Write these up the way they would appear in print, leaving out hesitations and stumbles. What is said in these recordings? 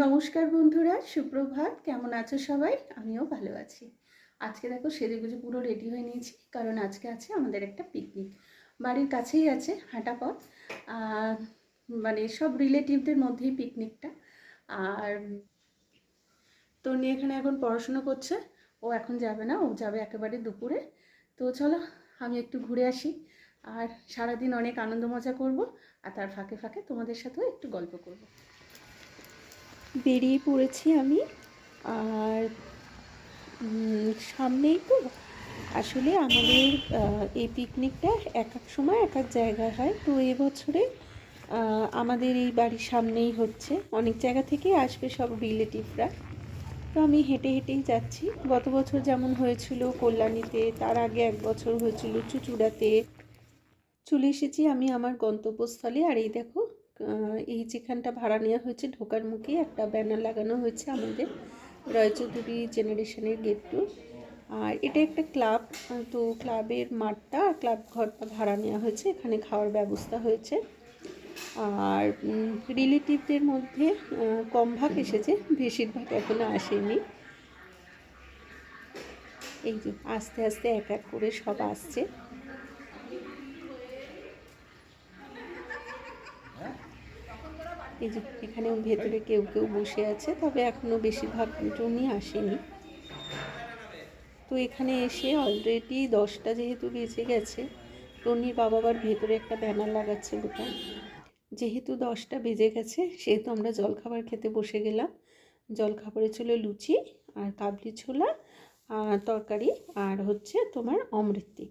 নমস্কার বন্ধুরা, সুপ্রভাত। কেমন আছো সবাই? আমিও ভালো আছি। আজকে দেখো সেজেগুজে পুরো রেডি হয়ে নিয়েছি, কারণ আজকে আছে আমাদের একটা পিকনিক। বাড়ির কাছেই আছে, হাঁটা পথ। মানে সব রিলেটিভদের মধ্যেই পিকনিকটা। আর তন্নি এখানে এখন পড়াশুনো করছে, ও এখন যাবে না, ও যাবে একেবারে দুপুরে। তো চলো আমি একটু ঘুরে আসি, আর সারাদিন অনেক আনন্দ মজা করব, আর তার ফাঁকে ফাঁকে তোমাদের সাথেও একটু গল্প করব। বেরিয়ে পড়েছি আমি। আর সামনেই তো আসলে আমাদের এই পিকনিকটা এক এক সময় এক এক জায়গায় হয়। তো এবছরে আমাদের এই বাড়ির সামনেই হচ্ছে, অনেক জায়গা থেকেই আসবে সব রিলেটিভরা। তো আমি হেঁটে হেঁটেই যাচ্ছি। গত বছর যেমন হয়েছিল কল্যাণীতে, তার আগে এক বছর হয়েছিল চুঁচুড়াতে। চলে এসেছি আমি আমার গন্তব্যস্থলে। আর এই দেখো, এই যেখানটা ভাড়া নেওয়া হয়েছে ঢোকার মুখে একটা ব্যানার লাগানো হয়েছে আমাদের রায়চৌধুরী জেনারেশনের গেট টু। আর এটা একটা ক্লাব, তো ক্লাবের মাঠটা, ক্লাব ঘরটা ভাড়া নেওয়া হয়েছে, এখানে খাওয়ার ব্যবস্থা হয়েছে। আর রিলেটিভদের মধ্যে কম ভাগ এসেছে, বেশিরভাগ এখনো আসেনি। এই যে আস্তে আস্তে এক এক করে সব আসছে। এই যে এখানে ভেতরে কেউ কেউ বসে আছে, তবে এখনও বেশিরভাগ জনই আসেনি। তো এখানে এসে অলরেডি 10টা যেহেতু বেজে গেছে, টনির বাবা আবার ভেতরে একটা ব্যানার লাগাচ্ছে বোধ। যেহেতু 10টা বেজে গেছে, সেহেতু আমরা জলখাবার খেতে বসে গেলাম। জলখাবারে ছিল লুচি আর কাবলি ছোলা তরকারি, আর হচ্ছে তোমার অমৃতি।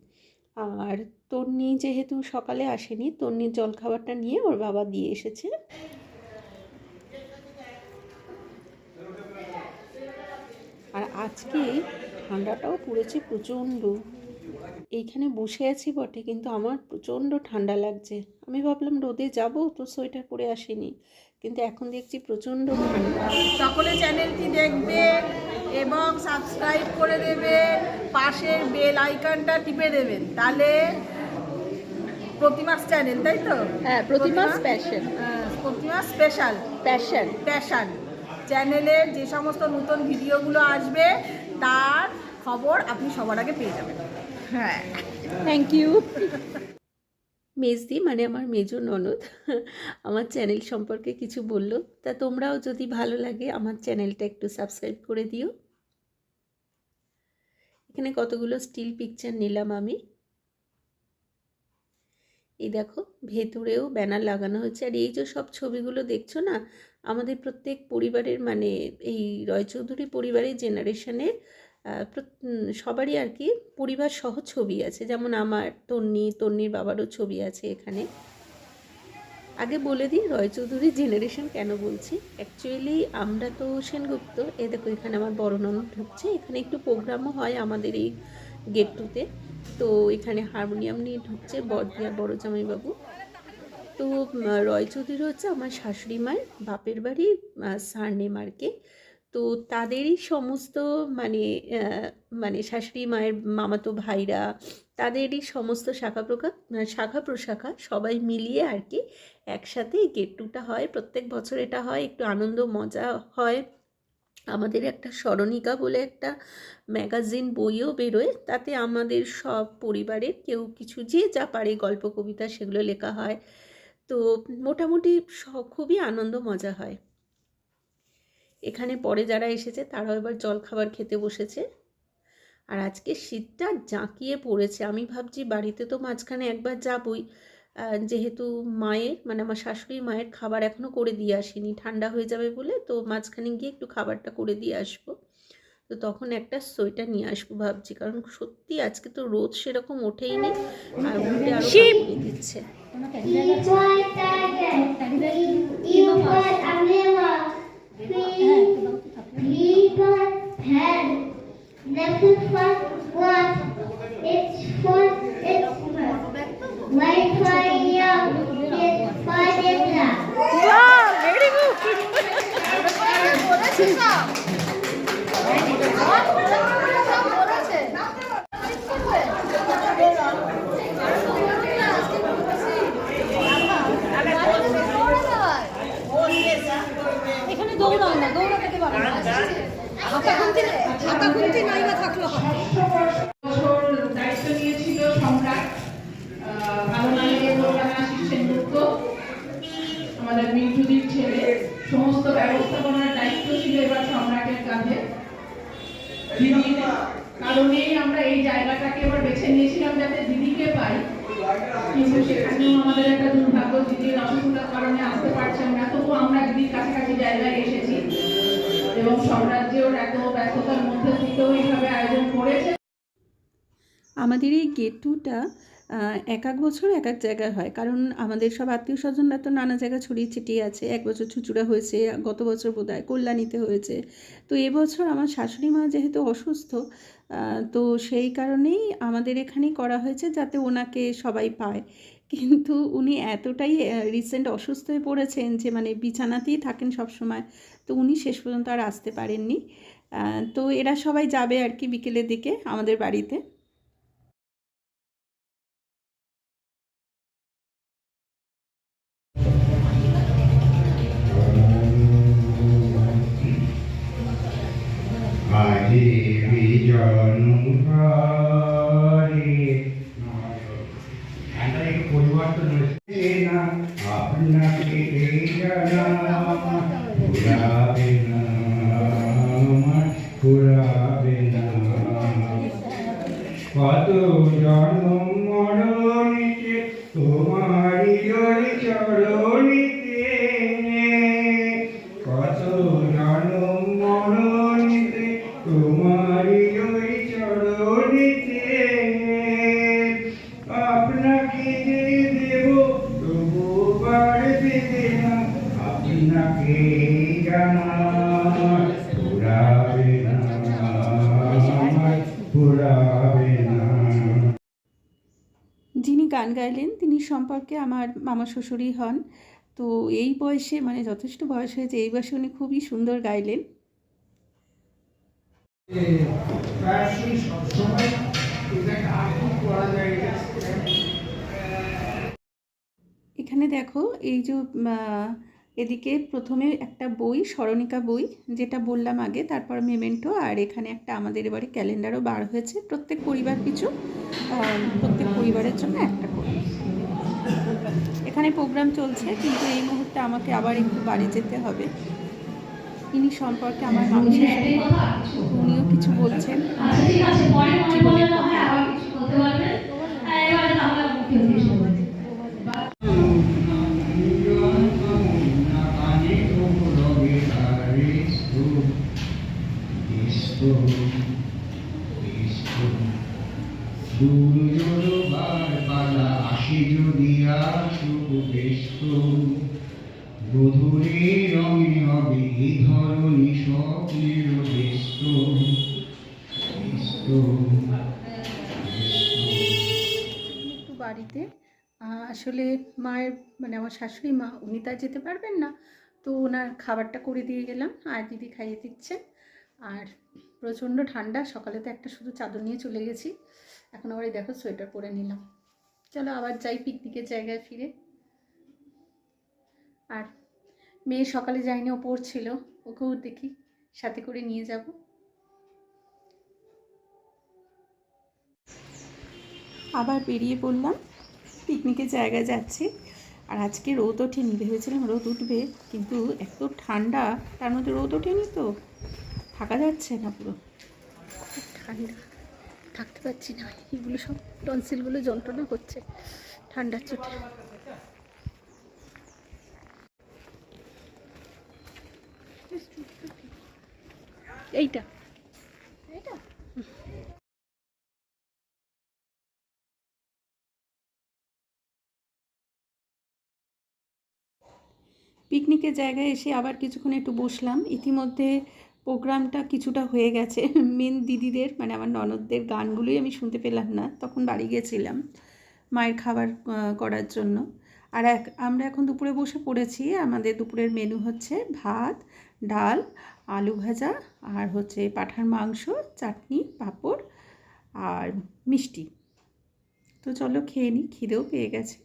আর তন্নি যেহেতু সকালে আসেনি, তন্নির জলখাবারটা নিয়ে ওর বাবা দিয়ে এসেছে। আর আজকে ঠান্ডাটাও পড়েছে প্রচণ্ড। এইখানে বসে আছি বটে, কিন্তু আমার প্রচণ্ড ঠান্ডা লাগছে। আমি ভাবলাম রোদে যাব, তো সোয়েটার পরে আসিনি, কিন্তু এখন দেখছি প্রচণ্ড ঠান্ডা। সকলে চ্যানেলটি দেখবে এবং সাবস্ক্রাইব করে দেবে, পাশের বেল আইকনটা টিপে দেবেন, তাহলে প্রতিমাস চ্যানেল, তাই তো? হ্যাঁ, প্রতিমা স্পেশাল, প্রতিমা স্পেশাল প্যাশন চ্যানেলের যে সমস্ত নতুন ভিডিওগুলো আসবে তার খবর আপনি সবার আগে পেয়ে যাবেন। হ্যাঁ, থ্যাংক ইউ। মেজদি মানে আমার মেজো ননদ আমার চ্যানেল সম্পর্কে কিছু বললো, তা তোমরাও যদি ভালো লাগে আমার চ্যানেলটা একটু সাবস্ক্রাইব করে দিও। এখানে কতগুলো স্টিল পিকচার নিলাম আমি। এই দেখো ভেতরেও ব্যানার লাগানো হয়েছে। আর এই যে সব ছবিগুলো দেখছো না, আমাদের প্রত্যেক পরিবারের, মানে এই রয়চৌধুরী পরিবারের জেনারেশনের সবারই আর কি পরিবার সহ ছবি আছে। যেমন আমার তন্নির বাবারও ছবি আছে এখানে। আগে বলে দিই রয়চৌধুরী জেনারেশন কেন বলছি। অ্যাকচুয়ালি আমরা তো সেনগুপ্ত। এ দেখো এখানে আমার বড় ননদ ঢুকছে। এখানে একটু প্রোগ্রামও হয় আমাদের এই গেট টুতে। তো এখানে হারমোনিয়াম নিয়ে ঢুকছে বড়দিয়ার বড় জামাইবাবু। তো রয়চৌধুরী হচ্ছে আমার শাশুড়ি মায়ের বাপের বাড়ি, সারনেম আর কি। তো তাদেরই সমস্ত মানে মানে শাশুড়ি মায়ের মামাতো ভাইরা, তাদেরই সমস্ত শাখা প্রশাখা সবাই মিলিয়ে আর কি একসাথে এই গেট টুটা হয়। প্রত্যেক বছর এটা হয়, একটু আনন্দ মজা হয়। আমাদের একটা স্মরণিকা বলে একটা ম্যাগাজিন বইও বেরোয়, তাতে আমাদের সব পরিবারের কেউ কিছু যে যা পারে গল্প কবিতা সেগুলো লেখা হয়। তো মোটামুটি খুবই আনন্দ মজা হয়। এখানে পরে যারা এসেছে তারাও এবার জল খাবার খেতে বসেছে। আর আজকে শীতটা জাঁকিয়ে পড়েছে। আমি ভাবছি বাড়িতে তো মাঝখানে একবার যাবই, যেহেতু মায়ের মানে আমার শাশুড়ি মায়ের খাবার এখনও করে দিয়ে আসিনি, ঠান্ডা হয়ে যাবে বলে। তো মাঝখানে গিয়ে একটু খাবারটা করে দিয়ে আসবো। তো তখন একটা সোয়েটার নিয়ে আসবো ভাবছি, কারণ সত্যি আজকে তো রোদ সেরকম ওঠেই নি, আর উঠে আরও কাঁপুনি দিচ্ছে। দৌড়াও না, দৌড়াতে পারো না। হাতা খুলতে নাই বা থাকলো বছর দায়িত্ব নিয়েছিল সম্রাট সেনগুপ্ত, আমাদের মিন্টুদির ছেলে। সমস্ত ব্যবস্থাপনার দায়িত্ব ছিল এবার সম্রাটের কাঁধে। দিদির কারণেই আমরা এই জায়গাটাকে এবার বেছে নিয়েছিলাম যাতে দিদিকে পাই, কিন্তু সেখানেও আমাদের একটা দুর্ভাগ্য, দিদির অসুস্থতার কারণে আসতে পারছেন না। তবুও আমরা দিদির কাছাকাছি জায়গায় এসেছি এবং সাম্রাজ্যের এত ব্যস্ততার মধ্যে থেকেও এইভাবে আয়োজন করেছে। আমাদের এই গেট টুটা এক এক বছর এক এক জায়গায় হয়, কারণ আমাদের সব আত্মীয় স্বজনরা তো নানা জায়গায় ছড়িয়ে ছিটিয়ে আছে। এক বছর চুঁচুড়া হয়েছে, গত বছর বোধহয় কল্যাণীতে হয়েছে। তো এবছর আমার শাশুড়ি মা যেহেতু অসুস্থ, তো সেই কারণেই আমাদের এখানেই করা হয়েছে যাতে ওনাকে সবাই পায়। কিন্তু উনি এতটাই রিসেন্ট অসুস্থ হয়ে পড়েছেন যে মানে বিছানাতেই থাকেন সব সময়, তো উনি শেষ পর্যন্ত আর আসতে পারেননি। তো এরা সবাই যাবে আর কি বিকেলের দিকে আমাদের বাড়িতে। আজি বিজন পরিবর্তন হচ্ছে না, আপনাকে ঘুরাবে না কত জন্ম মরণিতে তোমারি ওই চরণিতে, কত জন্ম মরণিতে তোমারি ওই চরণিতে, আপনাকে যে দেব তবু পারবে না, আপনাকে জানা পুরাবে না, পুরাবে না। যিনি গান গাইলেন তিনি সম্পর্কে আমার মামা শ্বশুরই হন। তো এই বয়সে মানে যথেষ্ট বয়স হয়েছে, এই বয়সে উনি খুবই সুন্দর গাইলেন। প্রায়শই সবসময় এটাকে আর্থিক করা যায়। এখানে দেখো এই যে এদিকে প্রথমে একটা বই, স্মরণিকা বই যেটা বললাম আগে, তারপর মেমেন্টো, আর এখানে একটা আমাদের এবারে ক্যালেন্ডারও বার হয়েছে প্রত্যেক পরিবার পিছু, প্রত্যেক পরিবারের জন্য একটা করে। এখানে প্রোগ্রাম চলছে, কিন্তু এই মুহূর্তে আমাকে আবার একটু বাড়ি যেতে হবে। ইনি সম্পর্কে আমার মামা শাশুড়ি, উনিও কিছু বলছেন জীবনের কথা। বধুরে রঙে হবে এই ধরনী স্বপ্নের ব্যস্ত একটু বাড়িতে আসলে মায়ের মানে আমার শাশুড়ি মা, উনি তার যেতে পারবেন না, তো ওনার খাবারটা করে দিয়ে গেলাম আর দিদি খাইয়ে দিচ্ছে। আর প্রচণ্ড ঠান্ডা, সকালে তো একটা শুধু চাদর নিয়ে চলে গেছি, এখন আবার এই দেখো সোয়েটার পরে নিলাম। চলো আবার যাই পিকনিকের জায়গায় ফিরে। আর মেয়ে সকালে যায়নি, ও পড়ছিল, ওকেও দেখি সাথে করে নিয়ে যাব। আবার বেরিয়ে পড়লাম, পিকনিকের জায়গায় যাচ্ছি। আর আজকে রোদ ওঠেনি, ভেবেছিলাম রোদ উঠবে, কিন্তু এত ঠান্ডা, তার মধ্যে রোদ ওঠেনি, তো থাকা যাচ্ছে না, পুরো খুব ঠান্ডা, থাকতে পারছি না। এগুলো সব টনসিলগুলো যন্ত্রণা করছে ঠান্ডার চোটে। এইটা এইটা পিকনিকের জায়গায় এসে আবার কিছুক্ষণ একটু বসলাম। ইতিমধ্যে প্রোগ্রামটা কিছুটা হয়ে গেছে। মেন দিদিদের মানে আমার ননদদের গানগুলোই আমি শুনতে পেলাম না, তখন বাড়ি গেছিলাম মায়ের খাবার করার জন্য। আর আমরা এখন দুপুরে বসে পড়েছি। আমাদের দুপুরের মেনু হচ্ছে ভাত, ডাল, আলু ভাজা, আর হচ্ছে পাঁঠার মাংস, চাটনি, পাঁপড় আর মিষ্টি। তো চলো খেয়ে নিই, খিদেও পেয়ে গেছে।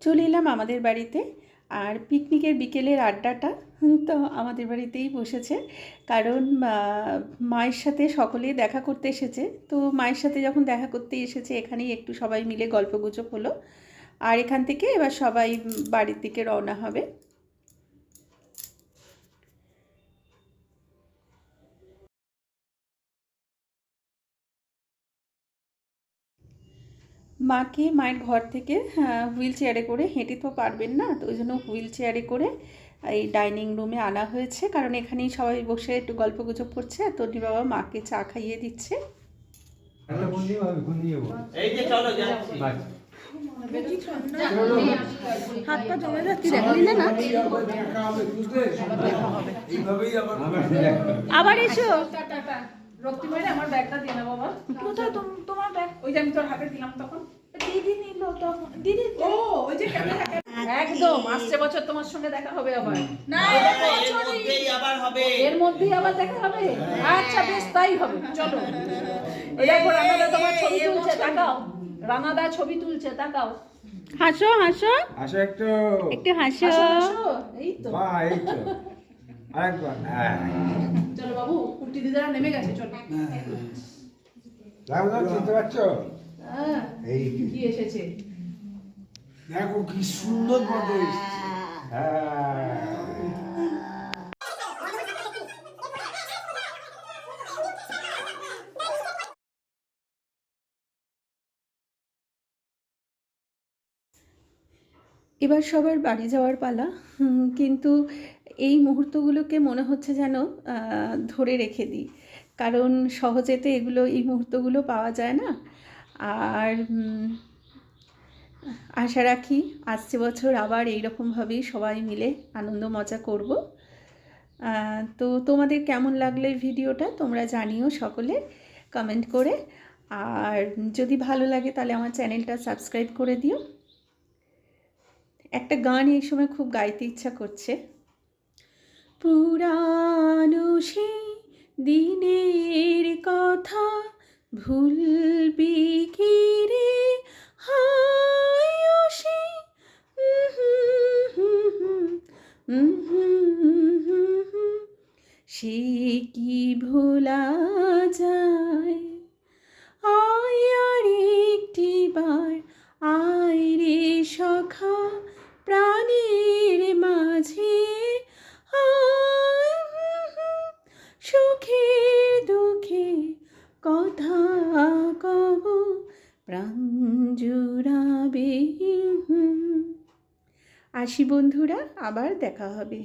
চলে এলাম আমাদের বাড়িতে। আর পিকনিকের বিকেলের আড্ডাটা তো আমাদের বাড়িতেই বসেছে, কারণ মায়ের সাথে সকলেই দেখা করতে এসেছে। তো মায়ের সাথে যখন দেখা করতে এসেছে এখানেই একটু সবাই মিলে গল্পগুজব হলো, আর এখান থেকে এবার সবাই বাড়ির দিকে রওনা হবে। মাকে মায়ের ঘর থেকে হুইল চেয়ারে করে, হেঁটে তো পারবেন না, তো ওই জন্য হুইল চেয়ারে করে এই ডাইনিং রুমে আনা হয়েছে, কারণ এখানেই সবাই বসে একটু গল্পগুজব করছে। আর তন্নি বাবা মাকে চা খাইয়ে দিচ্ছে। এই যে চলো যাচ্ছি। হাত পা জমে যাচ্ছি, দেখা নিলে না। আবার এসো। রক্তিমারে আমার ব্যাগটা দিয়ে না বাবা। কোথায় তোমার ব্যাগ? ওই যে আমি তোর হাতে দিলাম তখন। দিদি নিল তখন। দিদি ও ওই যে ক্যামেরা একদম আসছে বছর তোমার সঙ্গে দেখা হবে আবার। না, এর মধ্যেই আবার হবে। এর মধ্যেই আবার দেখা হবে। আচ্ছা বেশ তাই হবে, চলো। এই দেখো রানাদা তোমার ছবি তুলছে, তাকাও। রানাদা ছবি তুলছে, তাকাও। হাসো হাসো, আসো একটু। একটু হাসো। আসো, আসো। এই তো মা এই তো আরেকবার। চলো বাবু, কুটি দিদারা নেমে গেছে, চলো। রামদা চিনতে পারছো? হ্যাঁ, এই কি এসেছে? দেখো কি সুন্দর ফটো এসেছে। হ্যাঁ এবার সবার বাড়ি যাওয়ার পালা। কিন্তু এই মুহূর্তগুলোকে মনে হচ্ছে যেন ধরে রেখে দিই, কারণ সহজে তো এই মুহূর্তগুলো পাওয়া যায় না। আর আশা রাখি আসছে বছর আবার এইরকমভাবেই সবাই মিলে আনন্দ মজা করব। তো তোমাদের কেমন লাগলো এই ভিডিওটা তোমরা জানিও সকলে কমেন্ট করে। আর যদি ভালো লাগে তাহলে আমার চ্যানেলটা সাবস্ক্রাইব করে দিও। একটা গান এই সময় খুব গাইতে ইচ্ছা করছে। পুরানো সেই দিনের কথা ভুলবি কি রে, হায় ও সেই সে কি ভোলা যায়। আয় আর একটিবার আয় রে সখা প্রাণের মাঝে, সুখে দুঃখে কথা কব প্রাণ জুড়াবে। আসি বন্ধুরা, আবার দেখা হবে।